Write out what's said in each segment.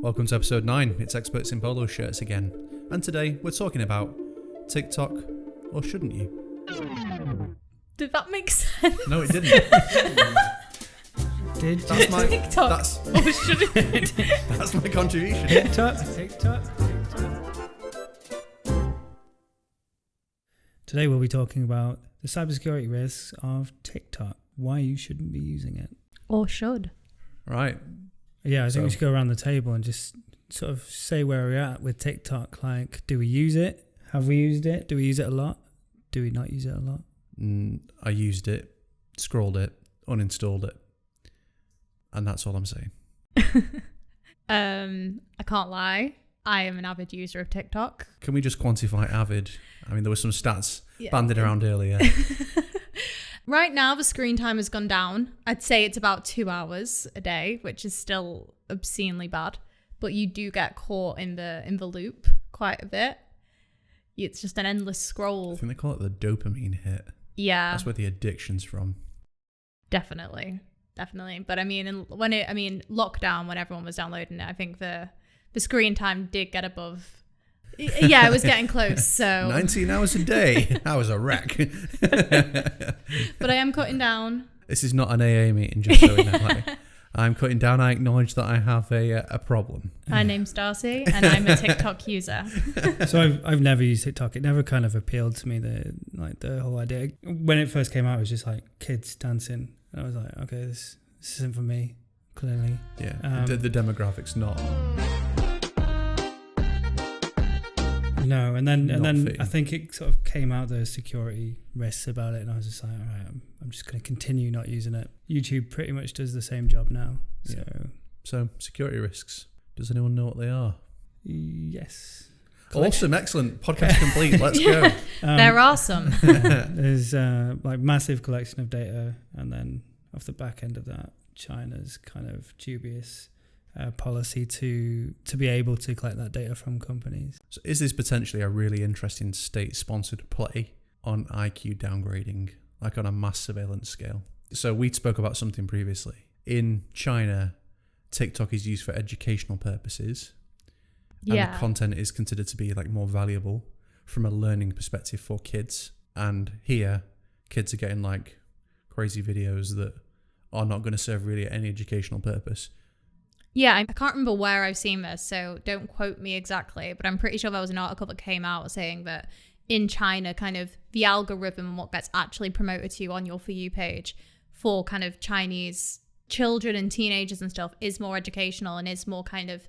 Welcome to episode 9. It's Experts in Polo shirts again. And today we're talking about TikTok, or shouldn't you? Did that make sense? No, it didn't. That's my TikTok. Or shouldn't it? That's my contribution. TikTok. Today we'll be talking about the cybersecurity risks of TikTok, why you shouldn't be using it. Or should. Right. Yeah, I think we should go around the table and just sort of say where we're at with TikTok. Like, do we use it? Have we used it? Do we use it a lot? Do we not use it a lot? I used it, scrolled it, uninstalled it. And that's all I'm saying. I can't lie. I am an avid user of TikTok. Can we just quantify avid? I mean, there were some stats banded around earlier. Right now, the screen time has gone down. I'd say it's about 2 hours a day, which is still obscenely bad. But you do get caught in the loop quite a bit. It's just an endless scroll. I think they call it the dopamine hit. Yeah. That's where the addiction's from. Definitely. But I mean, lockdown, when everyone was downloading it, I think the screen time did get above. Yeah, it was getting close. So 19 hours a day. I was a wreck. But I am cutting down. This is not an AA meeting, just so we know. Like, I'm cutting down. I acknowledge that I have a problem. My name's Darcy, and I'm a TikTok user. So I've never used TikTok. It never kind of appealed to me. The whole idea when it first came out, it was just like kids dancing. And I was like, okay, this isn't for me. Clearly, yeah. The demographics not. No, and then I think it sort of came out the security risks about it, and I was just like, all right, I'm just going to continue not using it. YouTube pretty much does the same job now. So security risks. Does anyone know what they are? Yes. Awesome, excellent. Podcast complete. Let's go. There are some. There's like massive collection of data, and then off the back end of that, China's kind of dubious policy to be able to collect that data from companies. So is this potentially a really interesting state-sponsored play on IQ downgrading, like on a mass surveillance scale? So we spoke about something previously. In China, TikTok is used for educational purposes. And the content is considered to be like more valuable from a learning perspective for kids. And here, kids are getting like crazy videos that are not going to serve really any educational purpose. Yeah, I can't remember where I've seen this, so don't quote me exactly, but I'm pretty sure there was an article that came out saying that in China, kind of the algorithm and what gets actually promoted to you on your For You page for kind of Chinese children and teenagers and stuff is more educational and is more kind of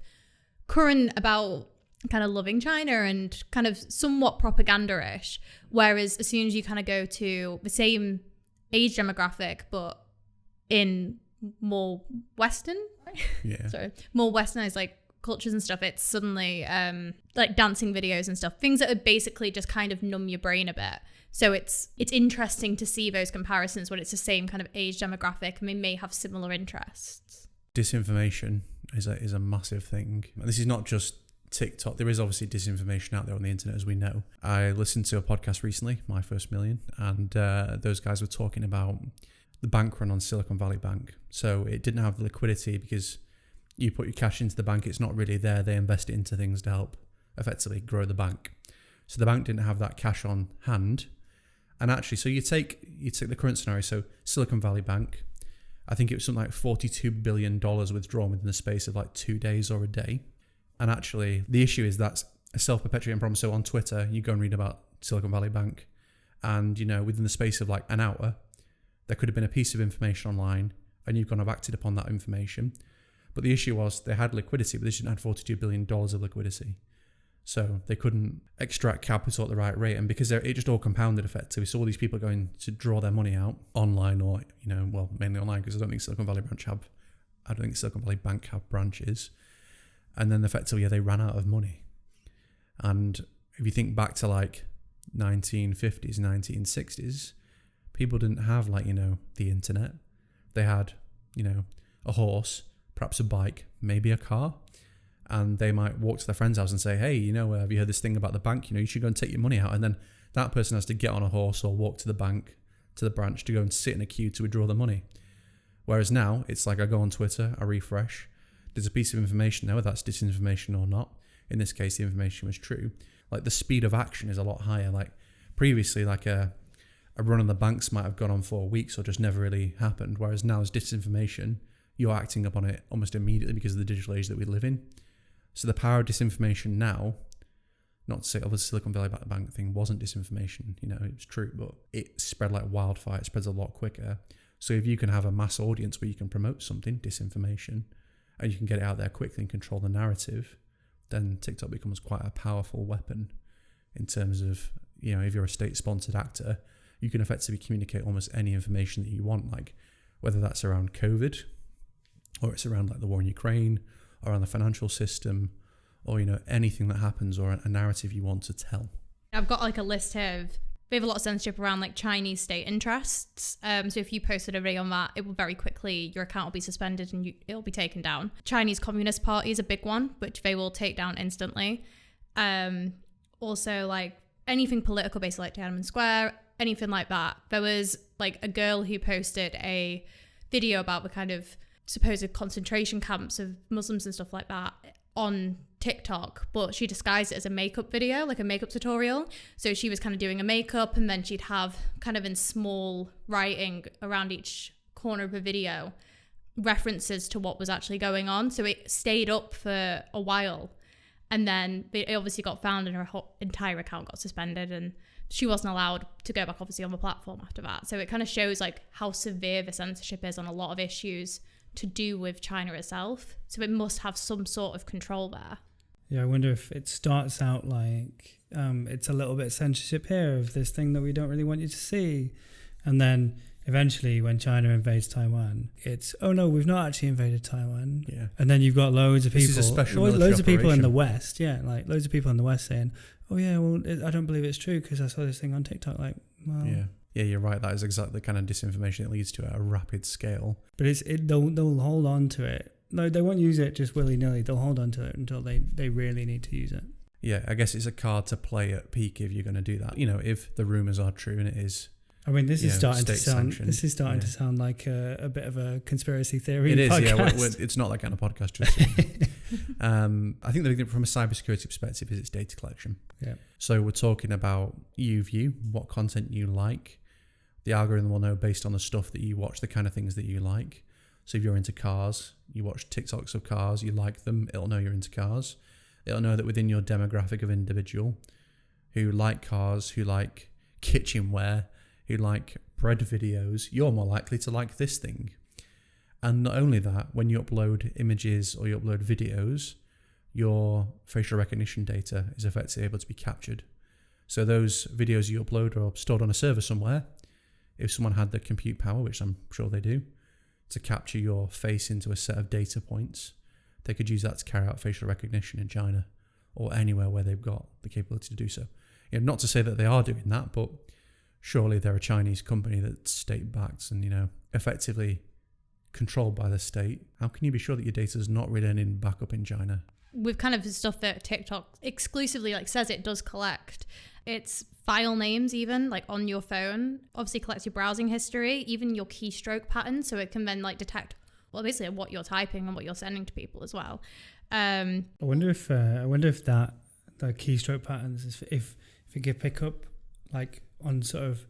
current about kind of loving China and kind of somewhat propaganda-ish. Whereas as soon as you kind of go to the same age demographic, but in more Western, more westernized like cultures and stuff, it's suddenly like dancing videos and stuff, things that are basically just kind of numb your brain a bit. So it's interesting to see those comparisons when it's the same kind of age demographic and they may have similar interests. Disinformation is a massive thing. This is not just TikTok. There is obviously disinformation out there on the internet, as we know. I listened to a podcast recently, My First Million, and those guys were talking about the bank run on Silicon Valley Bank. So it didn't have the liquidity because you put your cash into the bank, it's not really there. They invest it into things to help effectively grow the bank. So the bank didn't have that cash on hand. And actually, so you take the current scenario, so Silicon Valley Bank, I think it was something like $42 billion withdrawn within the space of like 2 days or a day. And actually, the issue is that's a self-perpetuating problem. So on Twitter, you go and read about Silicon Valley Bank, and within the space of like an hour, there could have been a piece of information online and you've gone and acted upon that information. But the issue was they had liquidity, but they didn't have $42 billion of liquidity. So they couldn't extract capital at the right rate. And because it just all compounded effectively. So all these people are going to draw their money out online or, mainly online, because I don't think Silicon Valley Bank have branches. And then effectively, they ran out of money. And if you think back to like 1950s, 1960s, people didn't have the internet. They had, a horse, perhaps a bike, maybe a car. And they might walk to their friend's house and say, hey, have you heard this thing about the bank? You should go and take your money out. And then that person has to get on a horse or walk to the bank, to the branch, to go and sit in a queue to withdraw the money. Whereas now, it's like I go on Twitter, I refresh. there's a piece of information there, whether that's disinformation or not. In this case, the information was true. Like the speed of action is a lot higher. Like previously, like a run on the banks might have gone on for weeks or just never really happened. Whereas now as disinformation, you're acting upon it almost immediately because of the digital age that we live in. So the power of disinformation now, not to say the Silicon Valley Bank thing wasn't disinformation, you know, it was true, but it spread like wildfire. It spreads a lot quicker. So if you can have a mass audience where you can promote something, disinformation, and you can get it out there quickly and control the narrative, then TikTok becomes quite a powerful weapon in terms of, you know, if you're a state-sponsored actor, you can effectively communicate almost any information that you want, like whether that's around COVID or it's around like the war in Ukraine or around the financial system or, you know, anything that happens or a narrative you want to tell. I've got like a list here of, we have a lot of censorship around like Chinese state interests. So if you posted a video on that, it will very quickly, your account will be suspended and it'll be taken down. Chinese Communist Party is a big one, which they will take down instantly. Also like anything political based like Tiananmen Square, anything like that. There was like a girl who posted a video about the kind of supposed concentration camps of Muslims and stuff like that on TikTok, but she disguised it as a makeup video, like a makeup tutorial. So she was kind of doing a makeup and then she'd have kind of in small writing around each corner of the video references to what was actually going on. So it stayed up for a while and then it obviously got found and her whole entire account got suspended and she wasn't allowed to go back obviously on the platform after that. So it kind of shows like how severe the censorship is on a lot of issues to do with China itself. So it must have some sort of control there. Yeah, I wonder if it starts out like it's a little bit censorship here of this thing that we don't really want you to see. And then eventually when China invades Taiwan, it's, oh no, we've not actually invaded Taiwan. Yeah. And then you've got loads of people, This is a special loads of people in the operation. West, yeah, like loads of people in the West saying, oh yeah, well, I don't believe it's true because I saw this thing on TikTok. Like, well, Yeah, you're right. That is exactly the kind of disinformation it leads to at a rapid scale. but they'll hold on to it. No, they won't use it just willy-nilly. They'll hold on to it until they really need to use it. Yeah, I guess it's a card to play at peak if you're going to do that. You know, if the rumours are true and it is. I mean, this is starting to sound. state-sanctioned. This is starting to sound like a bit of a conspiracy theory. It is, podcast. yeah. It's not that kind of podcast. Just I think the big thing from a cybersecurity perspective is it's data collection. Yeah. So we're talking about view, what content you like. The algorithm will know based on the stuff that you watch, the kind of things that you like. So if you're into cars, you watch TikToks of cars, you like them, it'll know you're into cars. It'll know that within your demographic of individual who like cars, who like kitchenware, who like bread videos, you're more likely to like this thing. And not only that, when you upload images or you upload videos, your facial recognition data is effectively able to be captured. So those videos you upload are stored on a server somewhere. If someone had the compute power, which I'm sure they do, to capture your face into a set of data points, they could use that to carry out facial recognition in China or anywhere where they've got the capability to do so. You know, not to say that they are doing that, but surely they're a Chinese company that's state-backed and, you know, effectively controlled by the state. How can you be sure that your data is not returning back up in China? With kind of the stuff that TikTok exclusively like says it does collect, it's file names even like on your phone, obviously collects your browsing history, even your keystroke patterns, so it can then like detect basically what you're typing and what you're sending to people as well. I wonder if that the keystroke patterns is if it could pick up like on sort of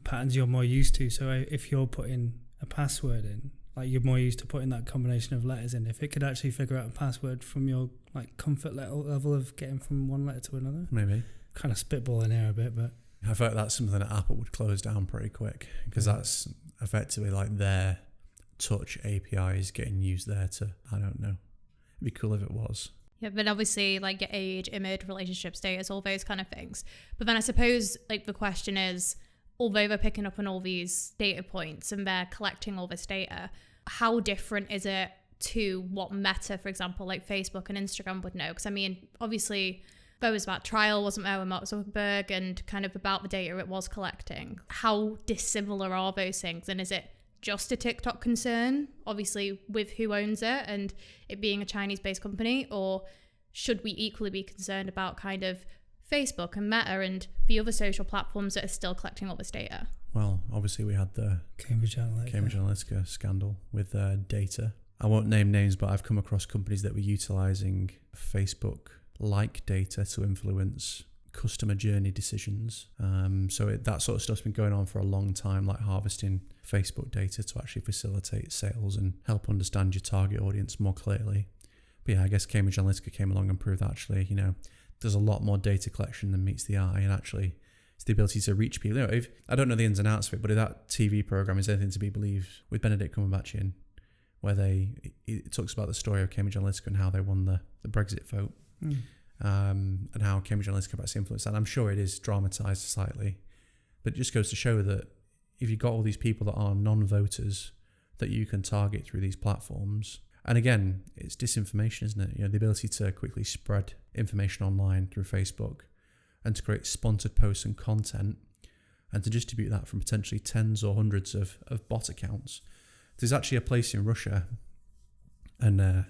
patterns you're more used to. So if you're putting a password in, like you're more used to putting that combination of letters in, if it could actually figure out a password from your like comfort level of getting from one letter to another. Maybe. Kind of spitballing here a bit, but I feel like that's something that Apple would close down pretty quick because that's effectively like their touch API is getting used there to, I don't know. It'd be cool if it was. Yeah, but obviously like your age, image, relationship status, all those kind of things. But then I suppose like the question is, although they're picking up on all these data points and they're collecting all this data, how different is it to what Meta, for example, like Facebook and Instagram would know? Because I mean, obviously there was that trial, wasn't there, with Mark Zuckerberg and kind of about the data it was collecting. How dissimilar are those things? And is it just a TikTok concern, obviously with who owns it and it being a Chinese-based company, or should we equally be concerned about kind of Facebook and Meta and the other social platforms that are still collecting all this data? Well, obviously we had the Cambridge Analytica scandal with data. I won't name names, but I've come across companies that were utilizing Facebook-like data to influence customer journey decisions. That sort of stuff's been going on for a long time, like harvesting Facebook data to actually facilitate sales and help understand your target audience more clearly. But yeah, I guess Cambridge Analytica came along and proved that actually, there's a lot more data collection than meets the eye, and actually it's the ability to reach people. If I don't know the ins and outs of it, but if that TV program is anything to be believed, with Benedict Cumberbatch in, where it talks about the story of Cambridge Analytica and how they won the Brexit vote, and how Cambridge Analytica perhaps influenced that. I'm sure it is dramatised slightly, but it just goes to show that if you've got all these people that are non-voters that you can target through these platforms, and again, it's disinformation, isn't it? The ability to quickly spread information online through Facebook and to create sponsored posts and content and to distribute that from potentially tens or hundreds of bot accounts. There's actually a place in Russia, and the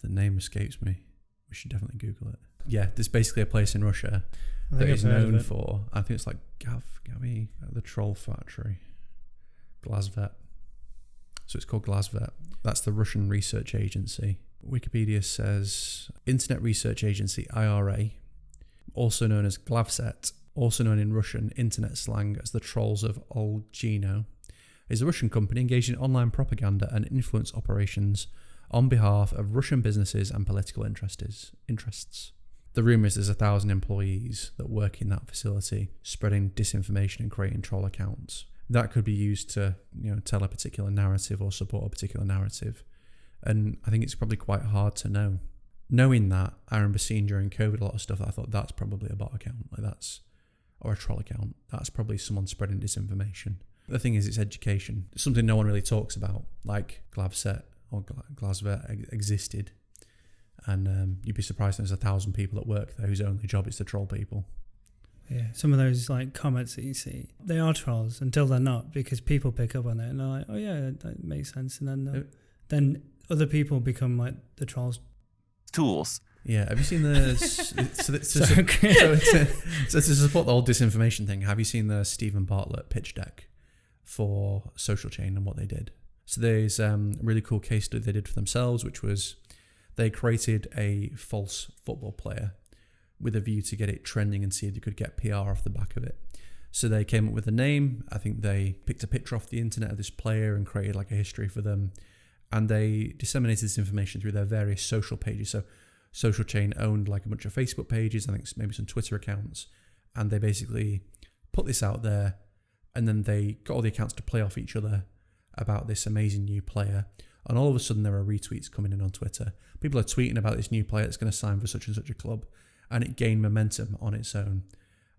name escapes me. We should definitely Google it. Yeah, there's basically a place in Russia that is known for, I think it's like Gavi, the Troll Factory, Glazvet. So it's called Glazvet. That's the Russian research agency. Wikipedia says Internet Research Agency, IRA, also known as Glavset, also known in Russian internet slang as the Trolls of Olgino, is a Russian company engaged in online propaganda and influence operations on behalf of Russian businesses and political interests. The rumour is there's 1,000 employees that work in that facility, spreading disinformation and creating troll accounts. That could be used to, tell a particular narrative or support a particular narrative. And I think it's probably quite hard to know. Knowing that, I remember seeing during COVID a lot of stuff that I thought that's probably a bot account, or a troll account. That's probably someone spreading disinformation. The thing is, it's education. It's something no one really talks about, like Glavset or Glazvet existed. And you'd be surprised there's 1,000 people at work there whose only job is to troll people. Yeah, some of those comments that you see, they are trolls until they're not, because people pick up on it and they're like, oh yeah, that makes sense. And then other people become like the trolls. Tools. Yeah, have you seen the... to support the whole disinformation thing, have you seen the Stephen Bartlett pitch deck for Social Chain and what they did? So there's a really cool case study they did for themselves, which was they created a false football player with a view to get it trending and see if they could get PR off the back of it. So they came up with a name. I think they picked a picture off the internet of this player and created like a history for them. And they disseminated this information through their various social pages. So Social Chain owned like a bunch of Facebook pages, I think maybe some Twitter accounts. And they basically put this out there, and then they got all the accounts to play off each other about this amazing new player. And all of a sudden there are retweets coming in on Twitter. People are tweeting about this new player that's going to sign for such and such a club. And it gained momentum on its own.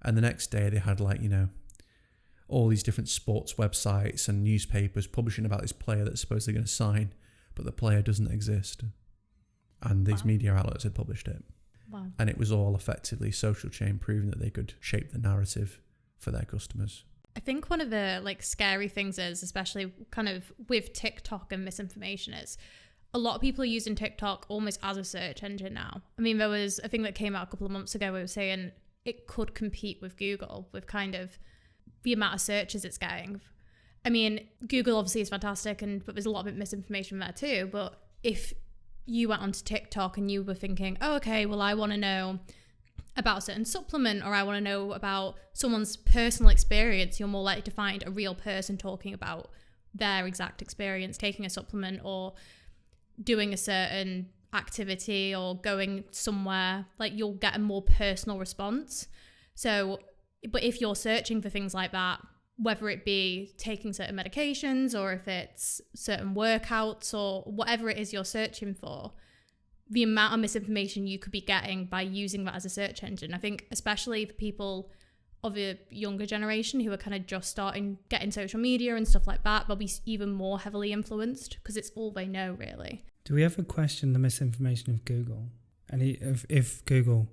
And the next day they had all these different sports websites and newspapers publishing about this player that's supposedly going to sign, but the player doesn't exist. And these media outlets had published it. Wow. And it was all effectively Social Chain proving that they could shape the narrative for their customers. I think one of the scary things is, especially kind of with TikTok and misinformation, is a lot of people are using TikTok almost as a search engine now. I mean, there was a thing that came out a couple of months ago where it was saying it could compete with Google with kind of the amount of searches it's getting. I mean, Google obviously is fantastic, but there's a lot of misinformation there too. But if you went onto TikTok and you were thinking, oh, okay, well, I want to know about a certain supplement, or I want to know about someone's personal experience, you're more likely to find a real person talking about their exact experience taking a supplement or doing a certain activity or going somewhere. You'll get a more personal response. So, but if you're searching for things like that, whether it be taking certain medications or if it's certain workouts or whatever it is you're searching for, the amount of misinformation you could be getting by using that as a search engine, I think, especially for people of a younger generation who are kind of just starting getting social media and stuff like that, they'll be even more heavily influenced because it's all they know, really. Do we ever question the misinformation of Google? And if Google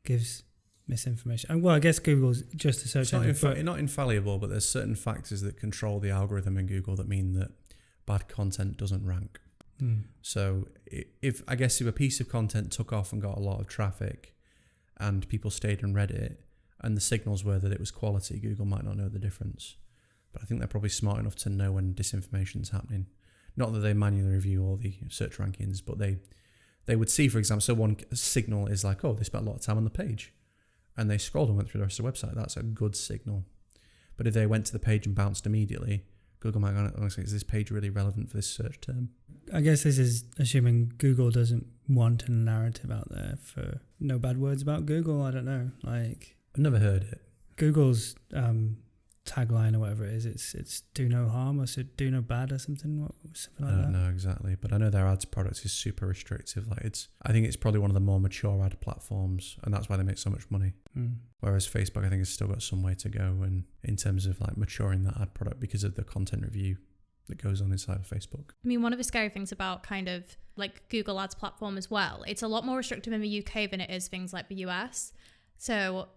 gives misinformation, well, I guess Google's just a search engine. Not infallible, but there's certain factors that control the algorithm in Google that mean that bad content doesn't rank. So if a piece of content took off and got a lot of traffic and people stayed and read it and the signals were that it was quality, Google might not know the difference. But I think they're probably smart enough to know when disinformation is happening. Not that they manually review all the search rankings, but they would see, for example, so one signal is like, oh, they spent a lot of time on the page, and they scrolled and went through the rest of the website. That's a good signal. But if they went to the page and bounced immediately, Google might go, honestly, is this page really relevant for this search term? I guess this is assuming Google doesn't want a narrative out there for no bad words about Google. I don't know. Like, I've never heard it. Google's tagline or whatever it is, it's do no harm or do no bad or something like that. I don't know exactly, but I know their ads product is super restrictive. Like I think it's probably one of the more mature ad platforms, and that's why they make so much money. Whereas Facebook, I think, has still got some way to go, and in terms of like maturing that ad product because of the content review that goes on inside of Facebook. I mean, one of the scary things about kind of like Google Ads platform as well, it's a lot more restrictive in the UK than it is things like the US. So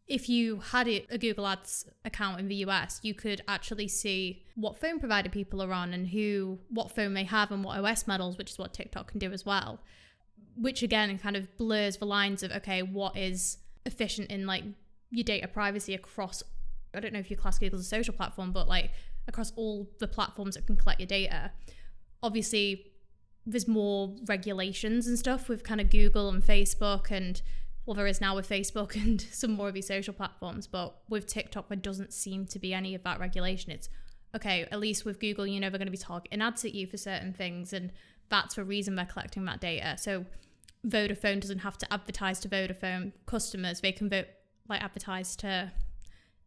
if you had a Google Ads account in the US, you could actually see what phone provider people are on and what phone they have and what OS models, which is what TikTok can do as well. Which again kind of blurs the lines of, okay, what is efficient in like your data privacy across, I don't know if you class Google as a social platform, but like across all the platforms that can collect your data. Obviously, there's more regulations and stuff with kind of Google and Facebook and, well, there is now with Facebook and some more of these social platforms, but with TikTok, there doesn't seem to be any of that regulation. It's, okay, at least with Google, you know they're going to be targeting ads at you for certain things, and that's the reason they're collecting that data. So Vodafone doesn't have to advertise to Vodafone customers. They can advertise to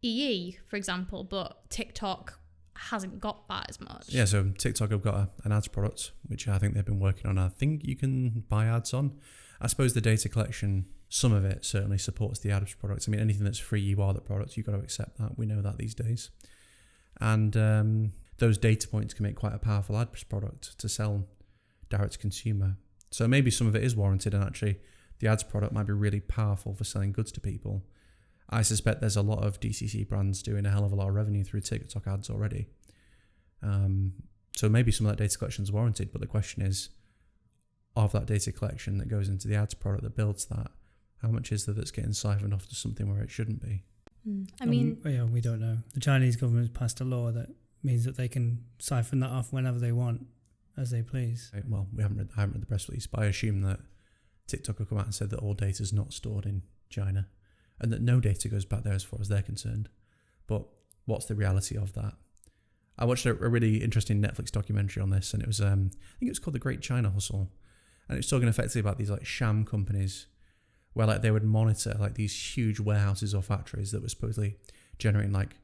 EE, for example, but TikTok hasn't got that as much. Yeah, so TikTok have got an ads product, which I think they've been working on. I think you can buy ads on. I suppose the data collection, some of it certainly supports the ads product. I mean, anything that's free, you are the product. You've got to accept that. We know that these days. And those data points can make quite a powerful ads product to sell direct to consumer. So maybe some of it is warranted, and actually the ads product might be really powerful for selling goods to people. I suspect there's a lot of DCC brands doing a hell of a lot of revenue through TikTok ads already. So maybe some of that data collection is warranted, but the question is, of that data collection that goes into the ads product that builds that, how much is there that's getting siphoned off to something where it shouldn't be? I mean, yeah, we don't know. The Chinese government passed a law that means that they can siphon that off whenever they want, as they please. Well, I haven't read the press release, but I assume that TikTok will come out and said that all data is not stored in China, and that no data goes back there as far as they're concerned. But what's the reality of that? I watched a really interesting Netflix documentary on this, and it was I think it was called The Great China Hustle, and it's talking effectively about these like sham companies where like they would monitor like these huge warehouses or factories that were supposedly generating like,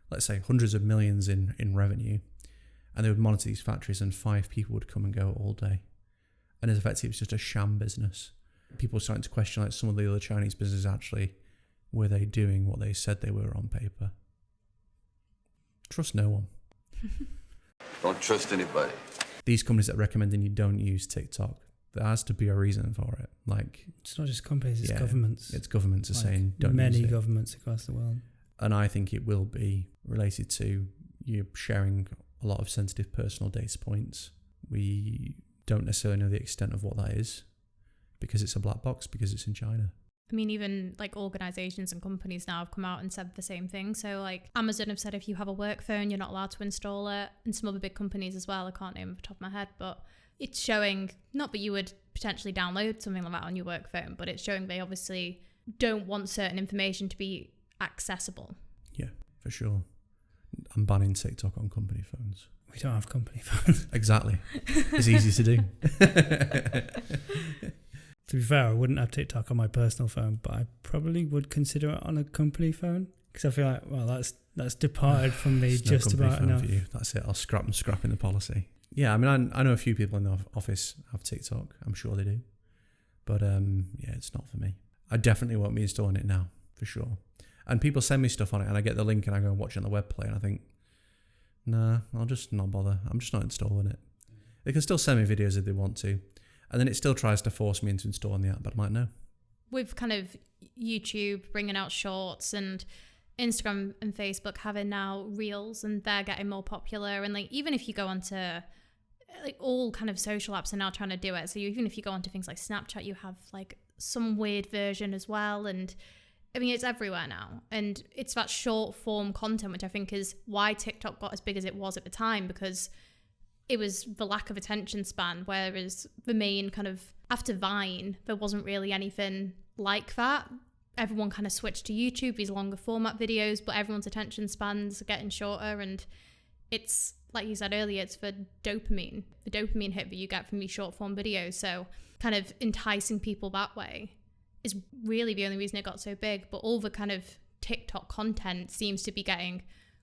let's say, hundreds of millions in revenue, and they would monitor these factories, and 5 people would come and go all day, and it's effectively just a sham business. People were starting to question like some of the other Chinese businesses actually, were they doing what they said they were on paper? Trust no one. Don't trust anybody. These companies that are recommending you don't use TikTok, there has to be a reason for it. Like, it's not just companies, it's governments. It's governments are like saying don't many use it. governments across the world. And I think it will be related to you sharing a lot of sensitive personal data points. We don't necessarily know the extent of what that is because it's a black box, because it's in China. I mean, even like organizations and companies now have come out and said the same thing. So like Amazon have said if you have a work phone, you're not allowed to install it. And some other big companies as well. I can't name off the top of my head, but it's showing, not that you would potentially download something like that on your work phone, but it's showing they obviously don't want certain information to be accessible. Yeah, for sure. I'm banning TikTok on company phones. We don't have company phones. Exactly. It's easy to do. To be fair, I wouldn't have TikTok on my personal phone, but I probably would consider it on a company phone, because I feel like, well, that's departed from me just about enough. For you. That's it. I'm scrapping the policy. Yeah, I mean, I know a few people in the office have TikTok. I'm sure they do. But yeah, it's not for me. I definitely won't be installing it now, for sure. And people send me stuff on it, and I get the link and I go and watch it on the web play, and I think, nah, I'll just not bother. I'm just not installing it. They can still send me videos if they want to. And then it still tries to force me into installing the app, but I'm like, no. With kind of YouTube bringing out shorts and Instagram and Facebook having now Reels, and they're getting more popular. And like, even if you go onto like all kind of social apps are now trying to do it. So even if you go onto things like Snapchat, you have like some weird version as well. And I mean, it's everywhere now. And it's that short form content, which I think is why TikTok got as big as it was at the time, because it was the lack of attention span, whereas the main kind of, after Vine, there wasn't really anything like that. Everyone kind of switched to YouTube, these longer format videos, but everyone's attention spans are getting shorter, and it's, like you said earlier, it's the dopamine hit that you get from these short form videos. So kind of enticing people that way is really the only reason it got so big. But all the kind of TikTok content seems to be getting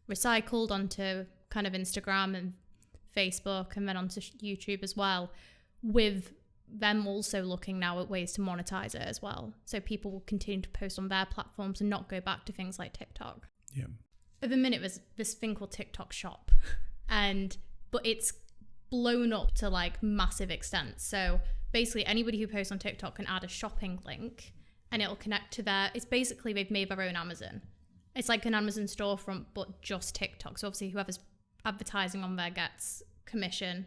recycled onto kind of Instagram and Facebook, and then onto YouTube as well, with them also looking now at ways to monetize it as well. So people will continue to post on their platforms and not go back to things like TikTok. Yeah. At the minute, there's this thing called TikTok Shop, but it's blown up to like massive extent. So basically anybody who posts on TikTok can add a shopping link and it'll connect to it's basically, they've made their own Amazon. It's like an Amazon storefront, but just TikTok. So obviously whoever's advertising on there gets commission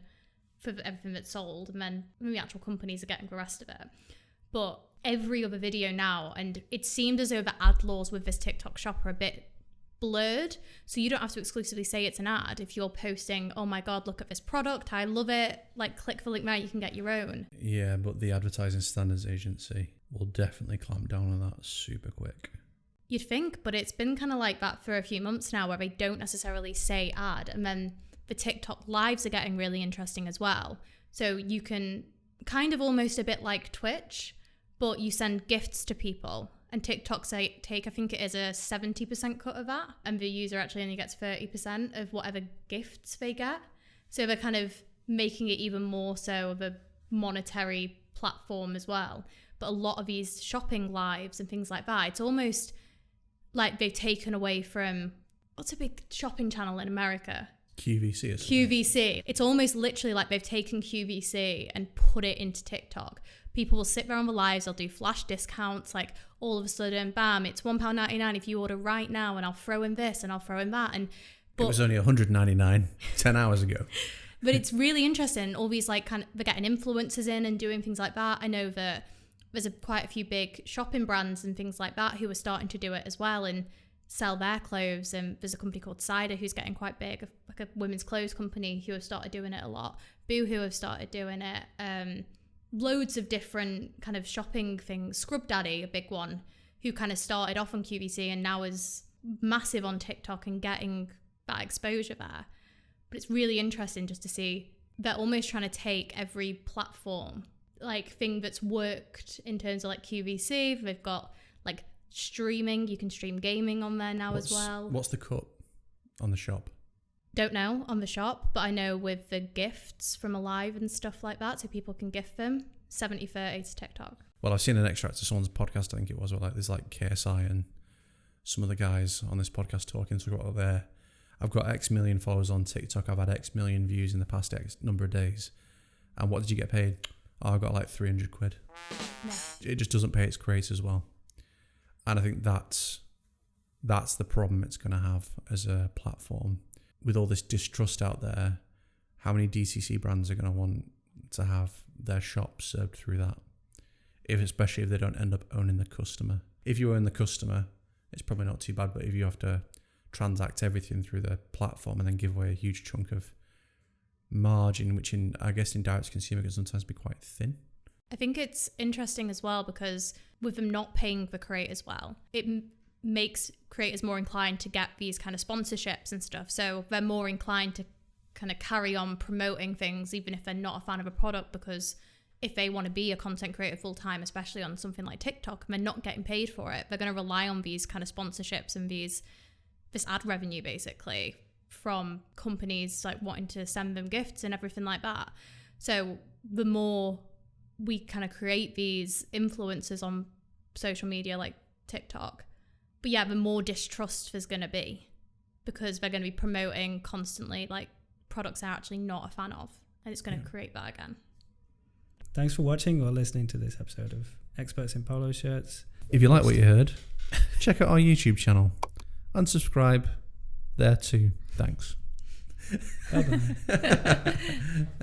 for everything that's sold, and then the actual companies are getting the rest of it. But every other video now, and it seemed as though the ad laws with this TikTok Shop are a bit blurred, so you don't have to exclusively say it's an ad. If you're posting, oh my god, look at this product, I love it, like click the link there, you can get your own. Yeah, but the Advertising Standards Agency will definitely clamp down on that super quick. You'd think, but it's been kind of like that for a few months now, where they don't necessarily say ad, and then the TikTok lives are getting really interesting as well. So you can kind of almost a bit like Twitch, but you send gifts to people, and TikTok take, I think it is a 70% cut of that, and the user actually only gets 30% of whatever gifts they get. So they're kind of making it even more so of a monetary platform as well. But a lot of these shopping lives and things like that, it's almost like they've taken away from, what's a big shopping channel in America? QVC or something. QVC. It's almost literally like they've taken QVC and put it into TikTok. People will sit there on the lives, they'll do flash discounts, like all of a sudden, bam, it's £1.99 if you order right now, and I'll throw in this and I'll throw in that. It was only $199 10 hours ago. But it's really interesting. All these like they're getting influencers in and doing things like that. I know that there's quite a few big shopping brands and things like that who are starting to do it as well and sell their clothes. And there's a company called Cider who's getting quite big, like a women's clothes company, who have started doing it a lot. Boohoo have started doing it. Loads of different kind of shopping things. Scrub Daddy, a big one, who kind of started off on QVC and now is massive on TikTok and getting that exposure there. But it's really interesting just to see they're almost trying to take every platform, like thing that's worked in terms of like QVC. They've got like streaming, you can stream gaming on there now as well. What's the cut on the shop? Don't know on the shop, but I know with the gifts from Alive and stuff like that, so people can gift them, 70-30 to TikTok. Well, I've seen an extract of someone's podcast, I think it was, where like there's like KSI and some of the guys on this podcast talking about I've got X million followers on TikTok, I've had X million views in the past X number of days. And what did you get paid? Oh, I got like 300 quid. Yeah. It just doesn't pay its creators well. And I think that's the problem it's going to have as a platform. With all this distrust out there, how many DCC brands are going to want to have their shop served through that? Especially if they don't end up owning the customer. If you own the customer, it's probably not too bad, but if you have to transact everything through the platform and then give away a huge chunk of margin, which I guess in direct to consumer can sometimes be quite thin. I think it's interesting as well because with them not paying the creators well, it makes creators more inclined to get these kind of sponsorships and stuff. So they're more inclined to kind of carry on promoting things even if they're not a fan of a product, because if they want to be a content creator full time, especially on something like TikTok, and they're not getting paid for it, they're going to rely on these kind of sponsorships and this ad revenue basically from companies like wanting to send them gifts and everything like that. So the more we kind of create these influencers on social media like TikTok, but yeah, the more distrust there's going to be, because they're going to be promoting constantly like products they're actually not a fan of, and it's going to create that again. Thanks for watching or listening to this episode of Experts in Polo Shirts. If you like what you heard, check out our YouTube channel and subscribe there too. Thanks. Bye-bye.